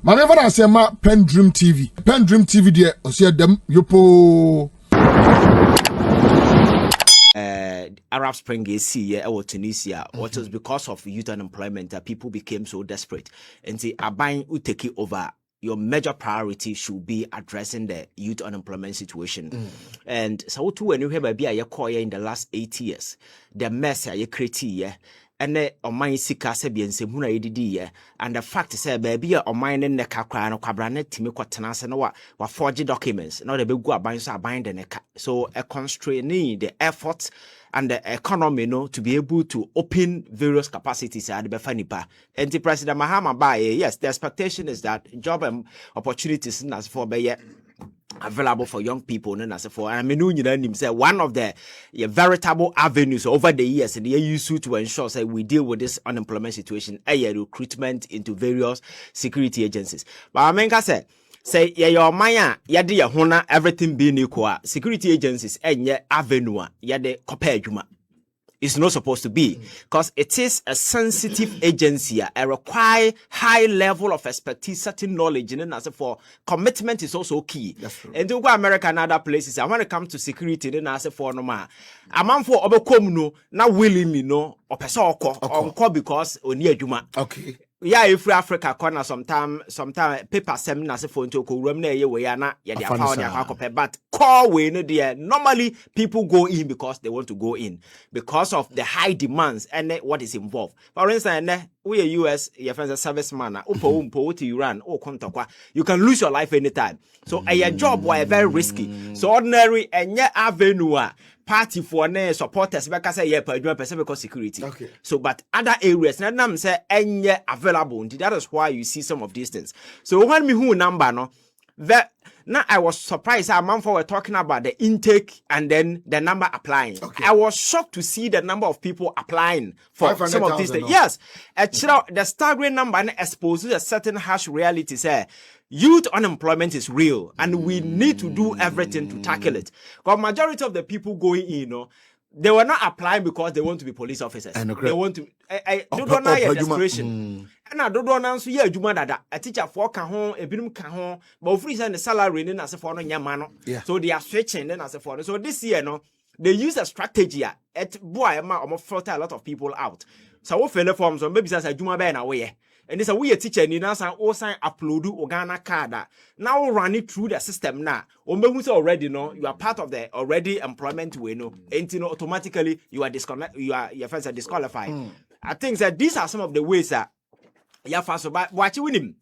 Mame I say ma PENDREAM TV. PENDREAM TV there osia dem yopo. Arab Spring is here or Tunisia. What was because of youth unemployment that people became so desperate. And say Abain will take it over. Your major priority should be addressing the youth unemployment situation. And so too when you have a beer in the last 8 years, the mess you create and the Omai Sika Sabian Semuna EDD, and the fact is, baby, or mine in the Kakran or Cabranet, Timikotanas, and what forged documents, not a big go buying so binding. So a constraining the efforts and the economy, to be able to open various capacities at the Befanipa. And the President Mahama Baye, yes, the expectation is that job and opportunities as for Baye available for young people, and as for I mean, one of the veritable avenues over the years and the use to ensure that we deal with this unemployment situation, recruitment into various security agencies. But I mean, say your maya yade ya hona everything being equal, security agencies enye avenue yade kopejuma. It's not supposed to be, because it is a sensitive agency. I require high level of expertise, certain knowledge, and then as for commitment is also key. And to go America and other places, I want to come to security. Then as for no man, a man for obekom no, not willingly no, or person or because oni ejuma. Okay. Yeah, if Africa corner sometime paper seminars for into room near we are not yeah but call we no there. Normally people go in because they want to go in because of the high demands and what is involved. For instance, we are US your friends a serviceman upo to Iran or kontakwa, you can lose your life anytime. So a job were very risky. So ordinary and avenue party for ne supporters because say yeah per person because security. Okay. So but other areas na say enye available. That is why you see some of these things. So when me who number no now I was surprised our man for were talking about the intake and then the number applying. Okay. I was shocked to see the number of people applying for some of these things. Yes. The staggering number exposes a certain harsh reality say youth unemployment is real and we need to do everything to tackle it. Because majority of the people going in, they were not applying because they want to be police officers. They want to don't know your desperation. And I don't know so yeah juma dada a teacher for can home a binum can home but free send the salary then as a for no yamano. So they are switching then as a for so this year they use a strategy at boy almost filter a lot of people out. So what failure forms on maybe as a juma ben away. And this a we a teacher ni na san o sign upload Ghana card now run it through the system now. Already you are part of the already employment way and automatically you are your friends are disqualified. I think that these are some of the ways that fast but watch you him.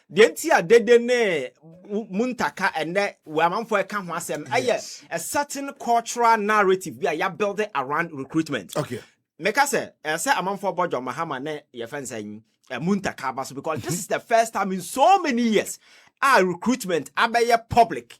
The entire ne Mutaka and that woman for a camp a certain cultural narrative we are building around recruitment. Okay. Make us say a man for Bojo Mahama ne your friends saying Mutaka because this is the first time in so many years recruitment abaye public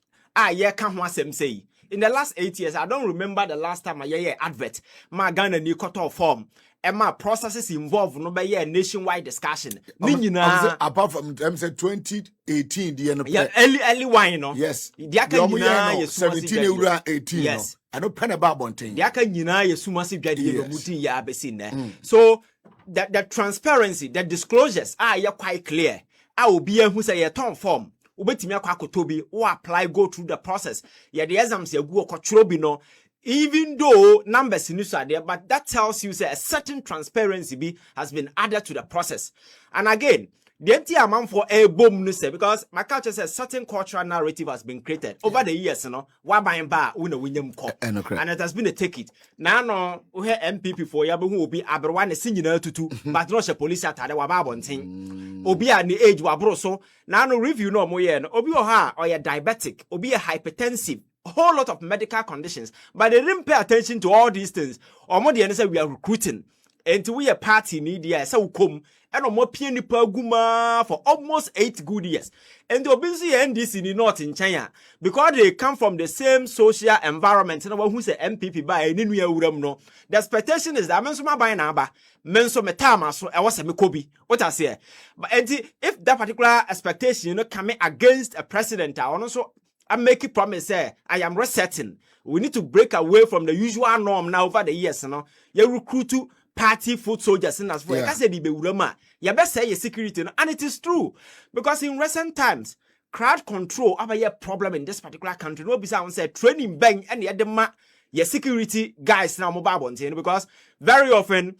say in the last 8 years I don't remember the last time I advert my Ghana new cut form and my processes involved no be a nationwide discussion apart from them say 2018 the early wine no yes the 17 18 yes I don't pen about bonting the aka nyina yesuma se dwade ye mutin ya abesi ne so the transparency the disclosures are quite clear obi who say ye ton form ubetimi akwakotobi or apply go through the process ye the exams ye go okotro bi no even though numbers in are there but that tells you say a certain transparency has been added to the process. And again the entire amount for a boom because my culture says certain cultural narrative has been created over the years, why buying bar win and it has been a take it. Now we have NPP for you who will be one senior to but not a police at the wababon thing. Obi at the age wabroso. Now no review no more obi or you're diabetic, obi a hypertensive. A whole lot of medical conditions, but they didn't pay attention to all these things. Or more than say we are recruiting. And we a party need here, so come and more penny per guma for almost 8 good years. And the busy NDC in the north in China because they come from the same social environment. And who say NPP by any no. The expectation is that mensoma by naba, menso metama so I was a Mikobi. What I say, but if that particular expectation coming against a president, I also I make a promise, I am resetting. We need to break away from the usual norm now over the years, you recruit to party foot soldiers in as for I said you best say your security, and it is true because in recent times crowd control have a problem in this particular country. No, besides say training bank and the your security guys now mobile because very often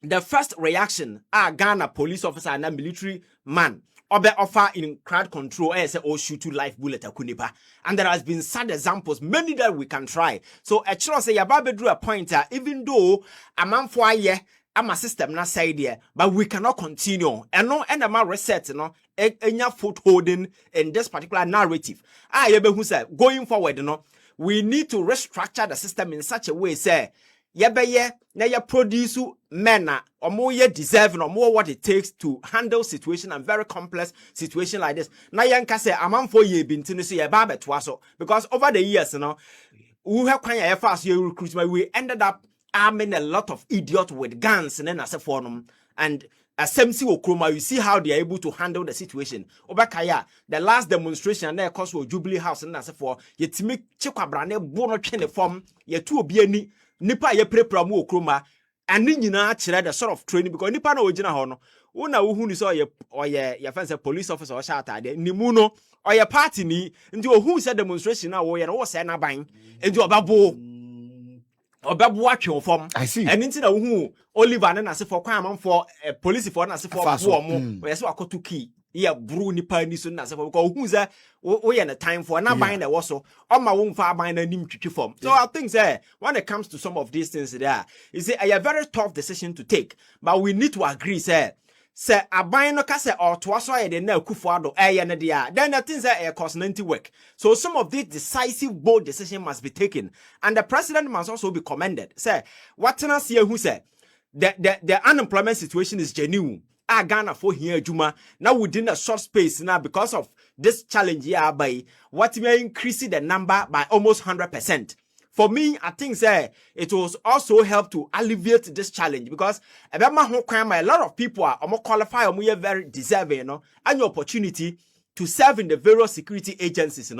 the first reaction are Ghana police officer and a military man or be offer in crowd control say or shoot you live bullet akunipa, and there has been sad examples many that we can try. So a chance say Yababe drew a pointer even though a man for a year I'm a system na side there, but we cannot continue and no and a reset any footholding in this particular narrative. Who said going forward we need to restructure the system in such a way say na ya produce men or more deserving or more what it takes to handle situation and very complex situation like this. Na yanka say amam for ye been to see a barber twaso because over the years we have kind of fast year recruitment we ended up arming a lot of idiots with guns and then as a forum and SMC Okroma, you see how they are able to handle the situation. Obakaya, the last demonstration there cost for Jubilee House and as a for yetimi chekwabrane bono twene form ye tu obi nipa ye prepare mu Okroma and nyina kire the sort of training because nipa na ogina ho no una wohu ni so ye fancy police officer or shata de nimu no or ye party ni nti ohu se demonstration na wo ye no wo se na ban nti obabo Obabu atwe form. I see. And into the who Oliver na se for kwam for police for na se for mo. We say akoto key. Yeah, bru nipa ni so na se for because who say we na time for na ban na wo so. On my won fa ban na nim twitwi form. So I think say when it comes to some of these things there, is a very tough decision to take. But we need to agree say aban no ka say or to aso ye de na Akufo-Addo na dia then the things say cost 90 work. So some of these decisive bold decision must be taken and the president must also be commended. Say what na see who say the unemployment situation is genuine. Ghana for here Juma now within a short space now because of this challenge here by what may increase the number by almost 100%. For me, I think it will also help to alleviate this challenge because a lot of people are more qualified or more very deserving, and your opportunity to serve in the various security agencies,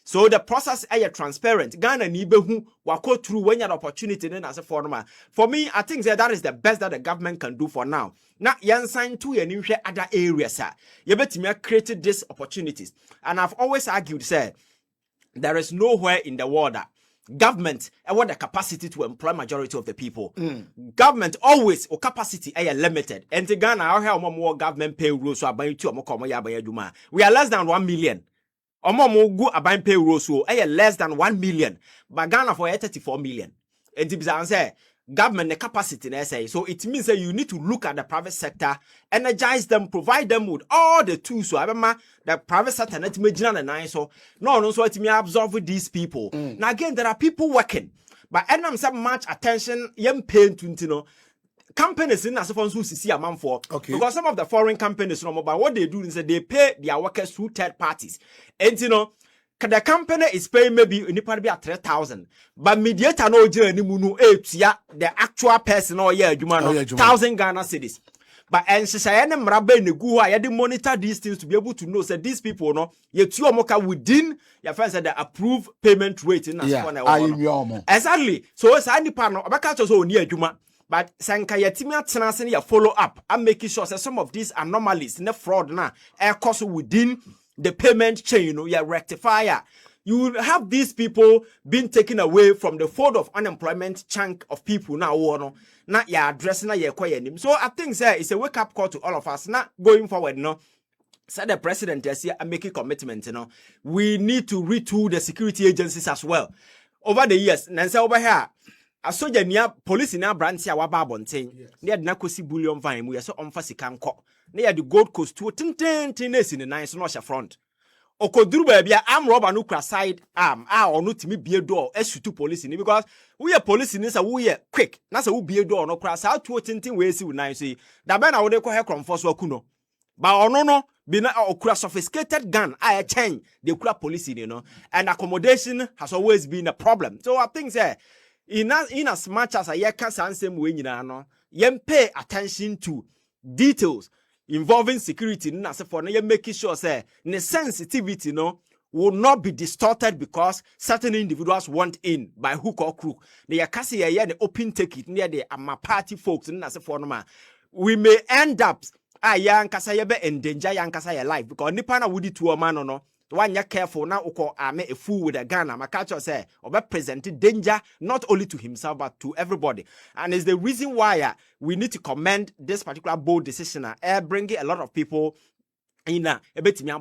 So the process is transparent. Ghana nibehu wako through when you have opportunity then as a foreigner. For me, I think that is the best that the government can do for now. Now, you sign to a new other areas, you better me created these opportunities, and I've always argued, there is nowhere in the world that government want the capacity to employ majority of the people. Government always or capacity are limited. And to Ghana, I have more government payroll so about 2 we are less than 1 million. Omo go about payroll so less than 1 million. But Ghana for 34 million. And to say government the capacity in SA. So it means that you need to look at the private sector, energize them, provide them with all the tools. So I remember the private sector not me so no so it me absorb these people. Now again there are people working, but and I'm so much attention young pain to companies in as a see a man for because some of the foreign companies but what they do is that they pay their workers through third parties. And the company is paying maybe 3,000, but mediator no the actual person or 1,000 Ghana cedis. But and they monitor these things to be able to know that these people within your friends the approved payment rate in exactly. So it's any partner but sanka yatimia tenase ya follow up and making sure that some of these anomalies in the fraud cost within the payment chain, you rectifier. You will have these people being taken away from the fold of unemployment chunk of people now. Not ya addressing na quiet. So I think it's a wake up call to all of us. Not going forward, Said the president is here and making commitment. We need to retool the security agencies as well. Over the years, Nancy over here. A soldier near police in our branch, our babontain, near Nakosi Bullion Vine, we are so on Fasikanko, near the Gold Coast to 10 in the nice North front. Okodruba, I'm robber no side arm, or not to me be a door, as to police in it because we are police in this, we are quick, that's a be a door, no cross out to 10 ways you nice. The man I would call her from Foswakuno. But no, be not a sophisticated gun, I change the crap police in, and accommodation has always been a problem. So I think in as much as I can say you pay attention to details involving security for making sure say the sensitivity will not be distorted because certain individuals want in by hook or crook. They are casting the open ticket near the party folks in as a forma. We may end up young Kasayebe endanger young Kasaya life because Nipana would it to a man or no. One ya careful now oko ame a fool with a gun. Makacho say or presented danger not only to himself but to everybody. And it's the reason why we need to commend this particular bold decision. Bringing a lot of people in a bit me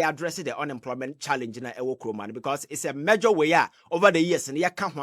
address the unemployment challenge in a Ewo because it's a major way over the years and can't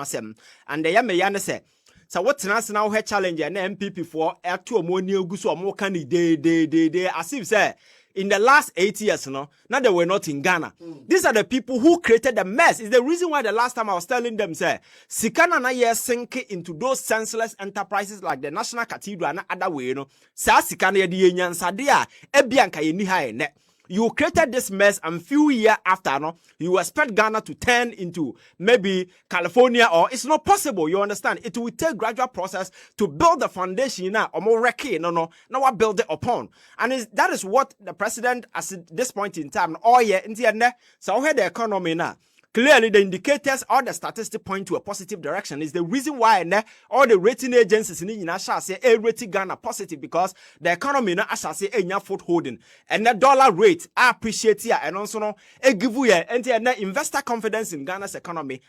and the yame say. So what's now her challenge and NPP for to more new goose or more candy day as if say in the last 8 years, now they were not in Ghana. These are the people who created the mess. It's the reason why the last time I was telling them, say, Sikana na ye sink into those senseless enterprises like the National Cathedral and other way, Sa Sikana ye di yenyan sadia, ebianka ye ni hae ne. You created this mess, and few years after, no, you expect Ghana to turn into maybe California, or it's not possible. You understand? It will take gradual process to build the foundation now, or more wrecky, now I build it upon, and that is what the president at this point in time. Oh yeah, in the end, so the economy now. Clearly, the indicators or the statistics point to a positive direction. Is the reason why all the rating agencies in Inasha say a rating Ghana positive because the economy na asha say a footholding and the dollar rate I appreciate here and also no a give you and investor confidence in Ghana's economy.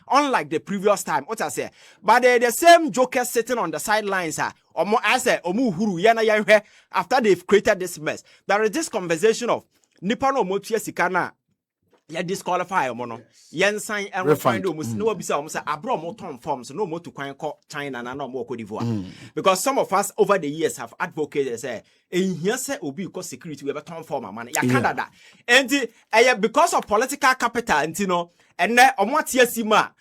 Unlike the previous time, what I say, but the same jokers sitting on the sidelines or more I say omu huru yana after they've created this mess. There is this conversation of Nippon Motia Sikana. Ya disqualify mono yen sign and refine almost no bisa almost abroad more tom forms no more to China and no more Cote d'Ivoire because some of us over the years have advocated say in here say obi because security we have tom form man ya Canada and because of political capital and you know and then on what sima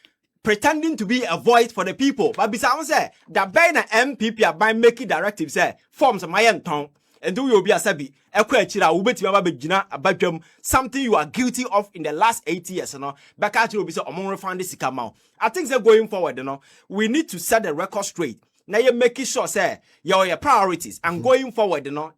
pretending to be a voice for the people but bisa say that by na NPP by making directives say forms my tongue. And do you be a sabi? Something you are guilty of in the last 8 years, back at you be so among refund this amount. I think that going forward, we need to set the record straight. Now you're making sure, say, your priorities and going forward, ma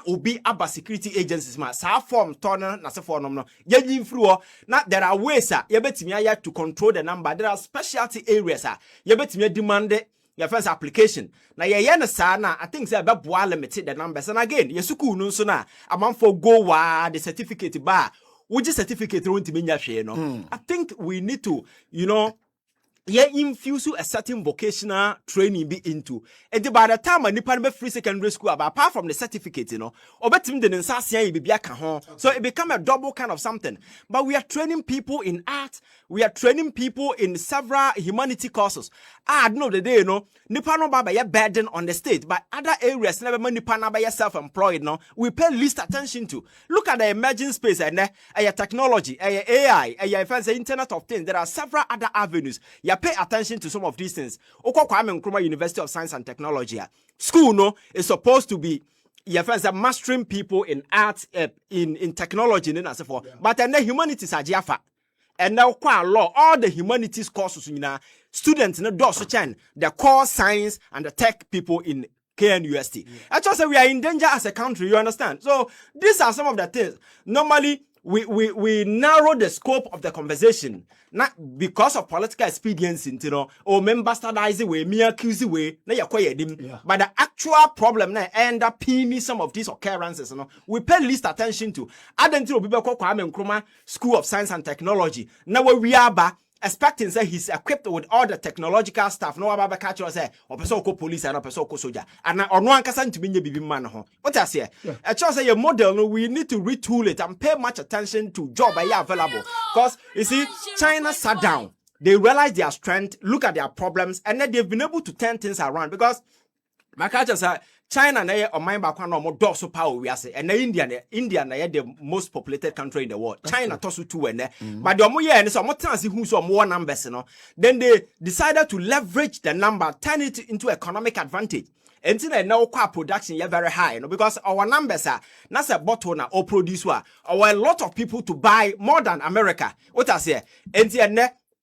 ubi about security agencies, ma sa form turner, na se form no. Ye through now there are ways, you bet me to control the number. There are specialty areas, you bet me demand your first application. Now ye sana, I think say about limited the numbers. And again, ye suku no so na amount for go the certificate bar. Which certificate won't be I think we need to, infuse a certain vocational training be into. And by the time a Nipan free secondary school, but apart from the certificate, or better than Sasia be so it become a double kind of something. But we are training people in art, we are training people in several humanity courses. I know the day, Nipano Baba ya burden on the state, but other areas never Nipana by self-employed, we pay least attention to. Look at the emerging space and technology, AI, Internet of Things. There are several other avenues. Pay attention to some of these things. Kwame Nkrumah University of Science and Technology. School is supposed to be mastering people in art, in technology, and so forth. But then the humanities are jafa. And now quite law, all the humanities courses, students in the core science and the tech people in KNUST. I just say we are in danger as a country, you understand? So these are some of the things. Normally, we narrow the scope of the conversation not because of political expediency, or member standardizing way, me accuse way, but the actual problem now end up pinning some of these occurrences. We pay least attention to. I don't know people call Kwame Nkrumah School of Science and Technology. Now we are expecting say he's equipped with all the technological stuff. No about catch us say or person ko police and person ko soldier. And or no ankasa ntimi nye bibi man ho. What I say? I just say your model no we need to retool it and pay much attention to job available. Because you see China sat down. They realize their strength, look at their problems, and then they've been able to turn things around. Because my culture say China na ye mind back one more door so power we are say and India na ye the most populated country in the world. China tosu two and but the omo ye and so mo tan see who so more numbers then they decided to leverage the number, turn it into economic advantage. And now production is very high, because our numbers are not a bottle or producer or a lot of people to buy more than America. What I say, and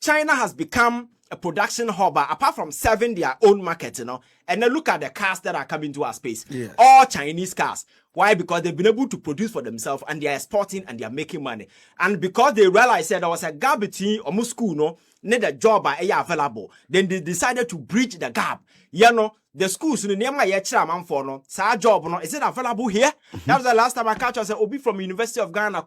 China has become a production hub apart from serving their own market, And then look at the cars that are coming to our space. Yes. All Chinese cars. Why? Because they've been able to produce for themselves and they are exporting and they are making money. And because they realized that there was a gap between almost school, no, need a job available. Then they decided to bridge the gap. You know, the schools in the man for no, sa job no, is it available here? That was the last time I catch us. Obi from University of Ghana,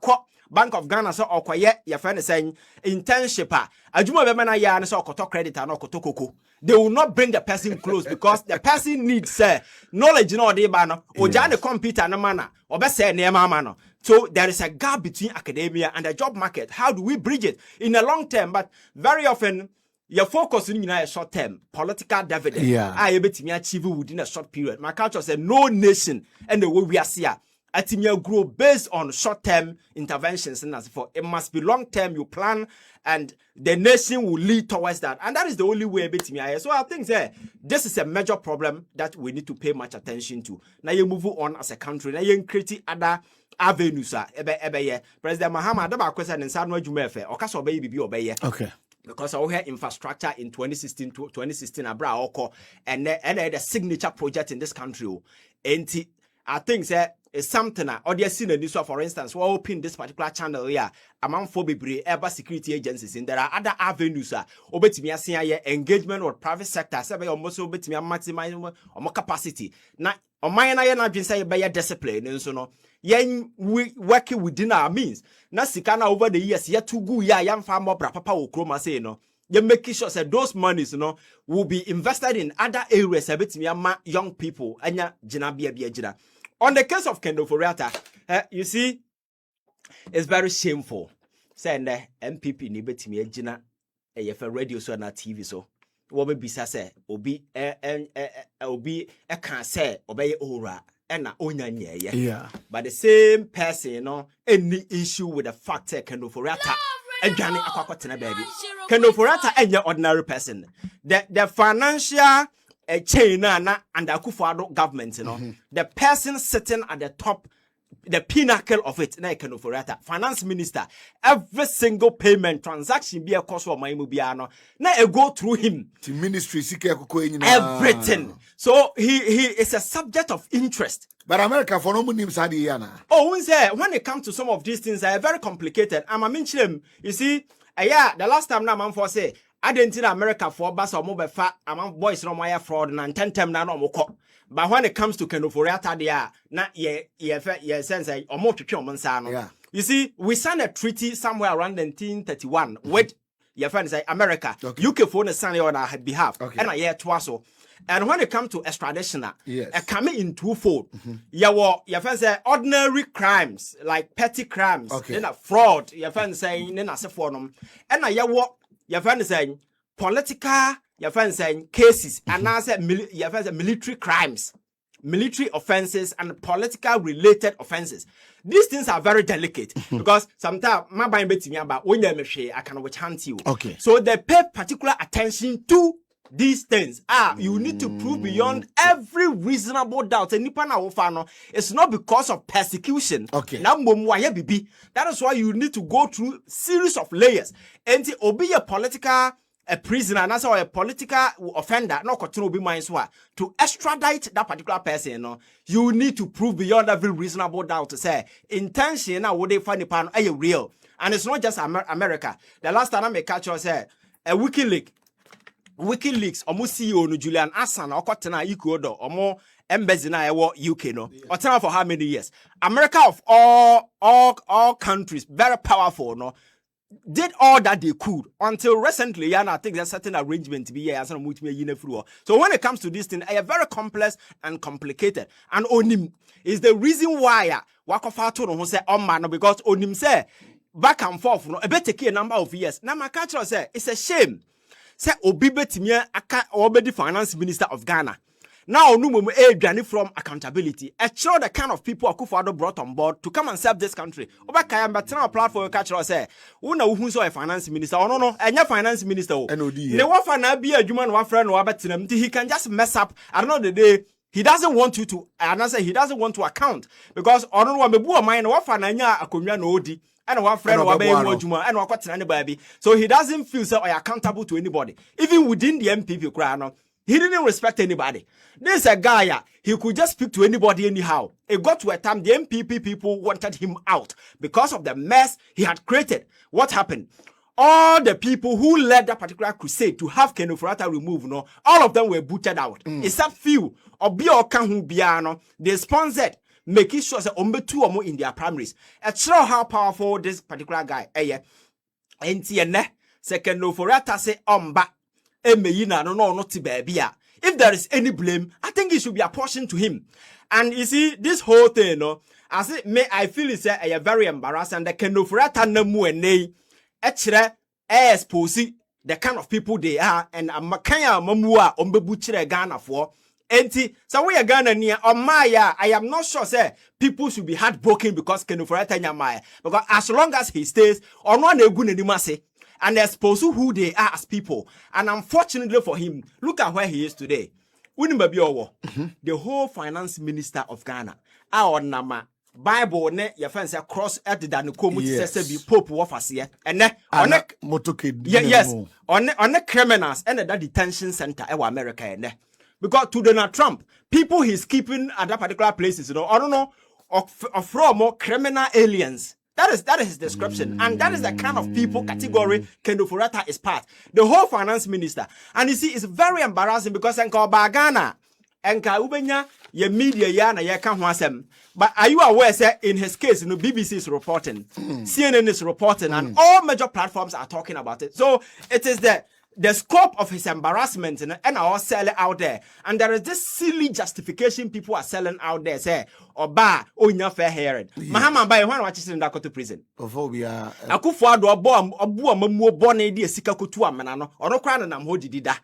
Bank of Ghana, so or your friend is saying internship. Ajuma bemana ya so koto credit and koto koko. They will not bring the person close because the person needs knowledge no dey ba no. Oja the computer no mana. Obe say niyama ma no. So there is a gap between academia and the job market. How do we bridge it in the long term? But very often your focus in a short term political dividend. Yeah. I able to achieve within a short period. My culture said no nation and the way we are here. Atimia grow based on short-term interventions, and as for it must be long-term. You plan, and the nation will lead towards that, and that is the only way. So I think this is a major problem that we need to pay much attention to. Now you move on as a country. Now you create other avenues. President Mahama, that question in San Jumefe, or Caso Baby Obey. Okay. Because I had infrastructure in 2016, and the signature project in this country. And I think it's something or they seen this one, for instance, we open this particular channel here among ever security agencies, and there are other avenues engagement with private sector, almost maximize more capacity. Now, on my not been say by discipline, and so no. We working within our means. Na sikana over the years, ya too good, ya far more papa will chroma say no. You making sure that those monies, will be invested in other areas. Young people, anya jinabia jina. On the case of Kendo Foriata, you see, it's very shameful. Saying the NPP ni betimi jina for radio so na TV so. What be say obi can say obey ora. Yeah. But the same person, any issue with the fact that Kendo Foriata and Johnny Aquacotina baby. Kendo Foriata and your ordinary person. The financial chain and the Akufo-Addo government, the person sitting at the top, the pinnacle of it, Kendo Foriata, finance minister, every single payment transaction be a cost for my mubiano. Now I go through him. The ministry, everything. So he is a subject of interest. But America for no money when it comes to some of these things, are very complicated. I'm a mention. You see, the last time now man for say I didn't in America for bus or mobile fat among boys no my fraud and 10 time now no more. But when it comes to Kendo Foriata, they are not ye sense or more to kill Monsano. Yeah. You see, we signed a treaty somewhere around 1931 with your friends say America. Okay. UK for the sign on our behalf. Okay. And a year twice. And when it comes to extradition, yes, coming in twofold. Your friends say ordinary crimes like petty crimes, then a fraud. Your friends saying then as a forum, and your friends saying political. Your friends saying cases, and now say your friends say military crimes, military offenses, and political related offenses. These things are very delicate because sometimes my buying betting about when you I can chant you. Okay. So they pay particular attention to these things. You need to prove beyond every reasonable doubt. It's not because of persecution. Okay. That is why you need to go through series of layers. And to be a political prisoner, and also a political offender, no continue be mine to extradite that particular person. You need to prove beyond every reasonable doubt to say intention. Now would they find the pan real? And it's not just America. The last time I catch you say a WikiLeaks almost CEO no Julian Assange or Kotena Ecuador or more embassy na UK no. Or tell for how many years? America of all countries, very powerful, no, did all that they could until recently. And I think there's certain arrangement to be here. So when it comes to this thing, are very complex and complicated. And Onim is the reason why Wakofato no say man because Onim say back and forth no a better take a number of years. Now my culture say it's a shame. Say Obi Betimia Obedi finance minister of Ghana. Now no from accountability. Show the kind of people Akufo-Addo brought on board to come and serve this country. Oba kaya but now platform culture say una who so a finance minister. Oh no, enya finance minister. NOD. Ne wa fa na be adwuma no wa friend no abetinam. He can just mess up. I don't know the day. He doesn't want you to, and I say he doesn't want to account because I don't know mebu mind wa fa na nya akonwa no odi. And one friend and baby. So he doesn't feel so accountable to anybody. Even within the NPP crowd, He didn't respect anybody. This is a guy, he could just speak to anybody anyhow. It got to a time the NPP people wanted him out because of the mess he had created. What happened? All the people who led that particular crusade to have Ken Ofori-Atta removed, no, all of them were booted out. Except few. They sponsored, making sure that only 2 or more in their primaries. It's show how powerful this particular guy is. And Ken Ofori-Atta say, not baby. If there is any blame, I think it should be apportioned to him. And you see, this whole thing, no, I feel it's a very embarrassing. The Ken Ofori-Atta namu expose the kind of people they are, and makanya mamua ombebuchire Ghana for. Enti, so we are Ghana near Maya. I am not sure, say people should be heartbroken because Ken Ofori-Atta nyamaya. Because as long as he stays, or no negun anymase, and expose who they are as people. And unfortunately for him, look at where he is today. The whole finance minister of Ghana, our nama. Bible ne your friends cross at the Danukomu says be Pope Wafasiye and Mutaka yes on the criminals and that detention center America and because to Donald Trump people he's keeping at that particular places, you know, I don't know of more criminal aliens. That is his description, and that is the kind of people category Ken Ofori-Atta is part. The whole finance minister, and you see, it's very embarrassing because Ghana. Enka ubenya ye media ya na ye ka ho asem. But are you aware say in his case, you know, BBC is reporting, CNN is reporting, and all major platforms are talking about it. So it is the scope of his embarrassment and our selling out there. And there is this silly justification people are selling out there. Say, Oba, onya fair hearing. Mahama by one watches in to prison. Ophobia. Akufo-Addo obu amamuo bone di esika kotu amana no. Ono kwa na nam ho didida.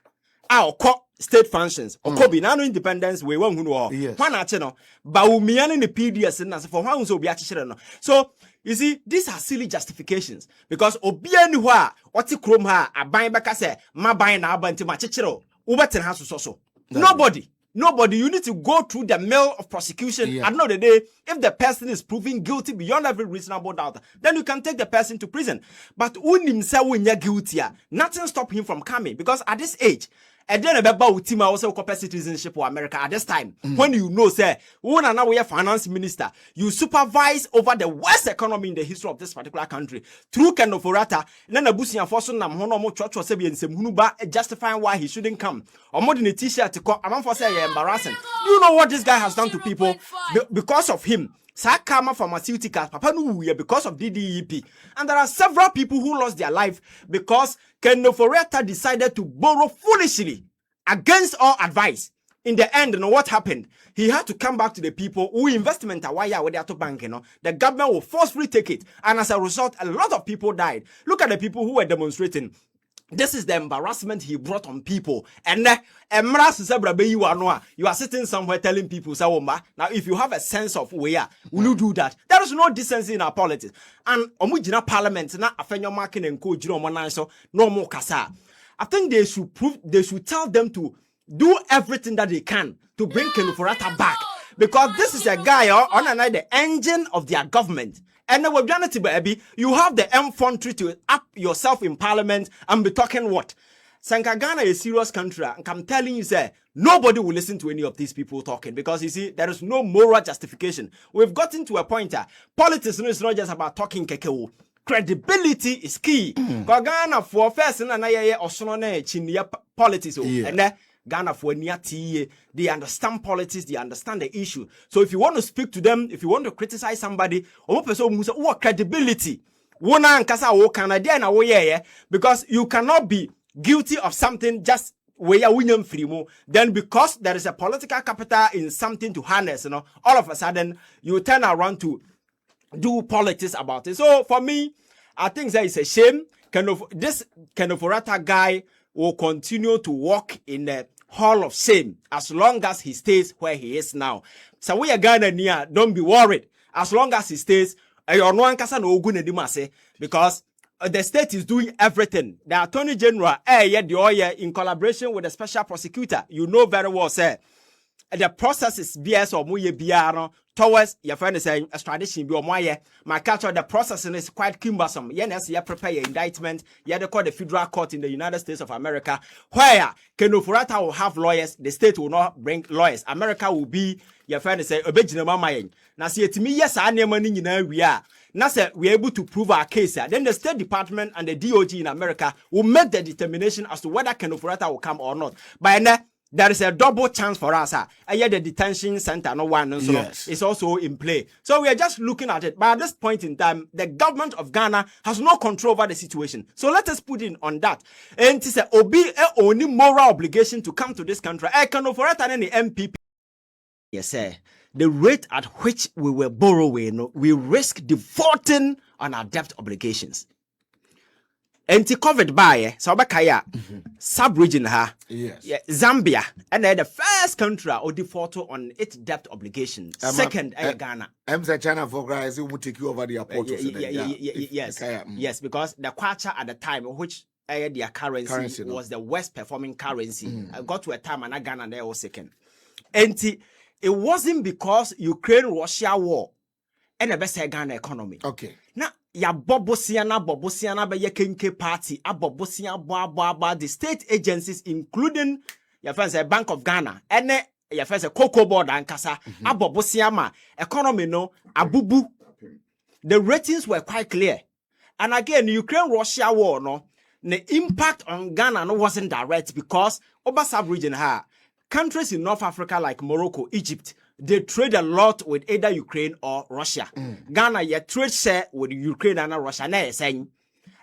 State functions or Kobe no independence we won who one no but we in the PDS and for one so be no. So you see, these are silly justifications because obiani what chrome ha a buying back say my buying na abanti ma chichiro ubetin has so nobody you need to go through the mill of prosecution. At the end of the day, if the person is proven guilty beyond every reasonable doubt, then you can take the person to prison. But when you're guilty, nothing stop him from coming because at this age, and then about Utima also corporate citizenship for America at this time. When you know, say, when now we are finance minister, you supervise over the worst economy in the history of this particular country. Through Ken Ofori-Atta, then a busi and force nam hono mo church was saying some hunuba justifying why he shouldn't come. Or more than a t-shirt to come. I'm for say embarrassing. You know what this guy has done to people because of him. Sakama Pharmaceuticals, Papa Nuya, because of DDEP. And there are several people who lost their life because Ken Ofori-Atta decided to borrow foolishly against all advice. In the end, you know what happened? He had to come back to the people who investment wire with their bank, you know. The government will forcefully take it. And as a result, a lot of people died. Look at the people who were demonstrating. This is the embarrassment he brought on people. And you are sitting somewhere telling people, now if you have a sense of where will you do that? There is no decency in our politics. And parliament na afenyo marking and co so no more kasa. I think they should tell them to do everything that they can to bring Ken Ofori-Atta back. Because this is a guy on the engine of their government. And then with Janity baby, you have the infantry to up yourself in parliament and be talking what? Sanka Ghana is a serious country, and I'm telling you, sir, nobody will listen to any of these people talking because you see, there is no moral justification. We've gotten to a point politics is not just about talking kekeo. Credibility is key. Ghana for first and politics and Ghana for they understand politics, they understand the issue. So if you want to speak to them, if you want to criticize somebody, what credibility? Because you cannot be guilty of something just where William Frimo. Then because there is a political capital in something to harness, you know, all of a sudden you turn around to do politics about it. So for me, I think that is a shame. This Ken Ofori-Atta guy will continue to walk in the hall of shame as long as he stays where he is now. So we are Ghana near, don't be worried. As long as he stays, because the state is doing everything. The Attorney General, in collaboration with the special prosecutor, you know very well, sir. the processes BS or muye biano towards your friend is saying extradition be or moye. My culture, the process is quite cumbersome. Yes, you prepare your indictment, you call the federal court in the United States of America, where Kenofurata will have lawyers, the state will not bring lawyers. America will be your friend is saying obejina mama. Now see it me, yes, I never we are. Now say we're able to prove our case. Then the State Department and the DOJ in America will make the determination as to whether Kenofurata will come or not. By now, there is a double chance for us. The detention center, no one, so yes. is also in play. So we are just looking at it. But at this point in time, the government of Ghana has no control over the situation. So let us put in on that. And it's a only moral obligation to come to this country. I can offer it any NPP. Yes, sir. The rate at which we were borrowing, we risk defaulting on our debt obligations. Anti-COVID by Sabakaya, sub-region yes. Zambia, and they're the first country or default on its debt obligation. Second, Ghana. China for guys who will take you over the airport. Yes, because the kwacha at the time, which their currency was the worst performing currency, got to a time and Ghana they were second. And it wasn't because Ukraine-Russia war and the best Ghana economy. Okay. Now, ya bobosiana be ye kenke party, a bobosia the state agencies, including your friends a Bank of Ghana, and your friends a Cocoa Board and Kasa, a bobosiama, economy no, abubu. The ratings were quite clear. And again, Ukraine-Russia war, no, the impact on Ghana no wasn't direct because over sub-region countries in North Africa like Morocco, Egypt, they trade a lot with either Ukraine or Russia. Ghana, your trade share with Ukraine and Russia. And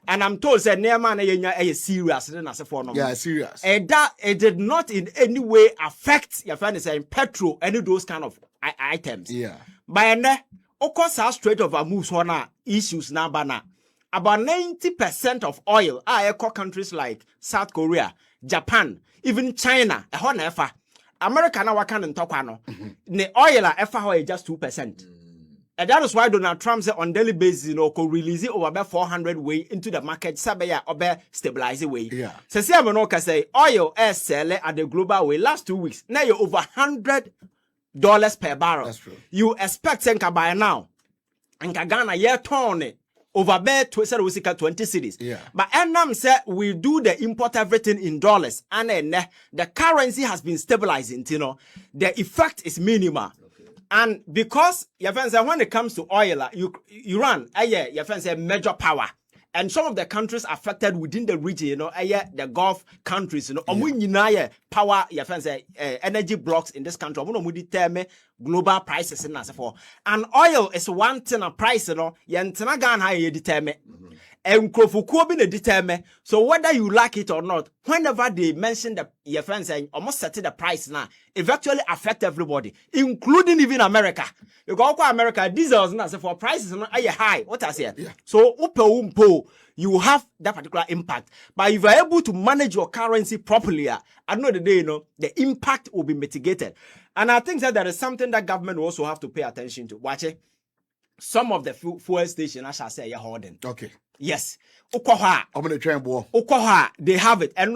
I'm told that Neman is serious. Yeah, serious. And that it did not in any way affect your friend saying petrol, any of those kind of items. Yeah. By then, of course, our Strait of Hormuz issues now, about 90% of oil are countries like South Korea, Japan, even China, America now can talk no. The oil is just 2%. And that is why Donald Trump said on daily basis, could release it over about 400 way into the market, sabaya or stabilize way. Yeah. So see, I'm say oil is selling at the global way last 2 weeks. Now you're over $100 per barrel. That's true. You expect Senka by now. And Ghana year turn it. Over there, 20 cities. Yeah. But Enam said we do the import everything in dollars, and then the currency has been stabilizing. The effect is minimal. Okay. And because your friends say when it comes to oil, Iran, your friends say major power. And some of the countries affected within the region, the Gulf countries, power, your friends say energy blocks in this country. Global prices and so forth. And oil is one thing a price, determine. And determine. So whether you like it or not, whenever they mention your friends saying almost set the price now, it actually affect everybody, including even America. You go to America, diesels and so for prices are high. What I say? Yeah. So you have that particular impact. But if you're able to manage your currency properly, at the end of the day, the impact will be mitigated. And I think that there is something that government will also have to pay attention to. Watch it. Some of the fuel stations, I shall say, you're holding. Okay. Yes. Okoha. I'm going to try and war. Okoha, they have it. And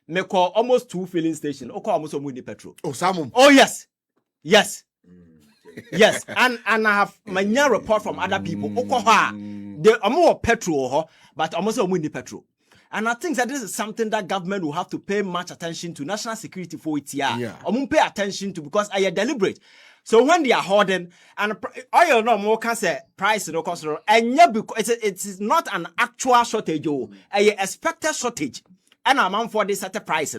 me call almost 2 filling stations. Okoha almost only petrol. Oh, some. Oh, yes. Yes. Yes. And I have my new report from other people. Okoha, they are more petrol, but almost only petrol. And I think that this is something that government will have to pay much attention to. National security for it, yeah. Pay attention to because I deliberate. So when they are hoarding and oil no more can say price no cost and yeah, because it is not an actual shortage, a expected shortage. And amount for this at a price,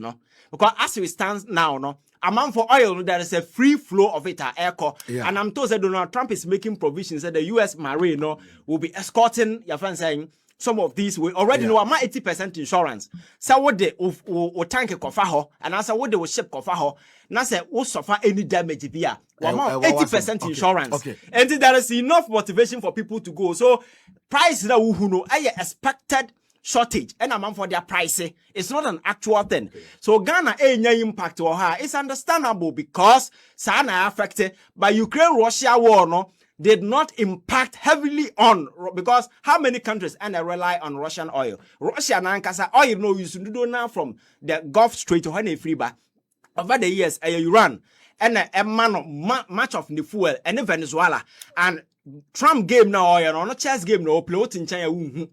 because as we stand now, amount for oil, there is a free flow of it at airco. Yeah. And I'm told that Donald Trump is making provisions that the U.S. Marine will be escorting your friend saying. Some of these we already know I'm 80% insurance. So what they tank kofa and answer what they will ship kofa now say we suffer any damage via 80% insurance. Okay. And there is enough motivation for people to go. So price that who know I expected shortage and amount for their price. It's not an actual thing. Okay. So Ghana any impact or her it's understandable because Sana affected by Ukraine-Russia war did not impact heavily on because how many countries and rely on Russian oil? Russia and Ankasa oil no use to do now from the Gulf Strait to Honey Freeba. Over the years, Iran and a man much of the fuel and Venezuela and Trump game now oil or no chess game no play in China.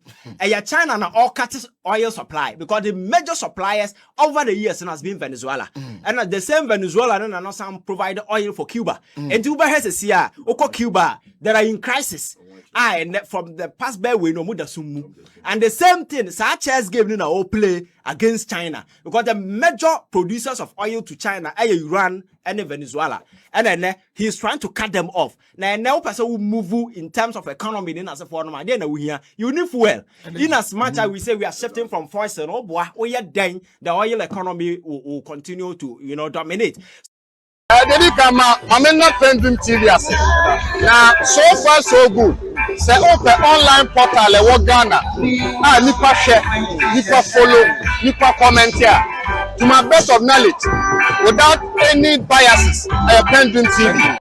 China na all cut oil supply because the major suppliers over the years has been Venezuela. And at the same Venezuela and no some provide oil for Cuba. And Cuba has a CR, Oko Cuba, they are in crisis. And from the past bear we no muda sumu. And the same thing, such as game in all play against China because the major producers of oil to China are Iran and Venezuela. And then he's trying to cut them off. Now person will move in terms of economy in as a form. Then we hear you need fuel. In as much as we say we are shifting from foreign, oh boy, we are then the oil economy will continue to dominate. Dedi kama amena PENDREAM TV ase. Na so far so good. Say open online portal e wo Ghana. Nipa share, nipa follow, nipa comment here. To my best of knowledge, without any biases, PENDREAM TV.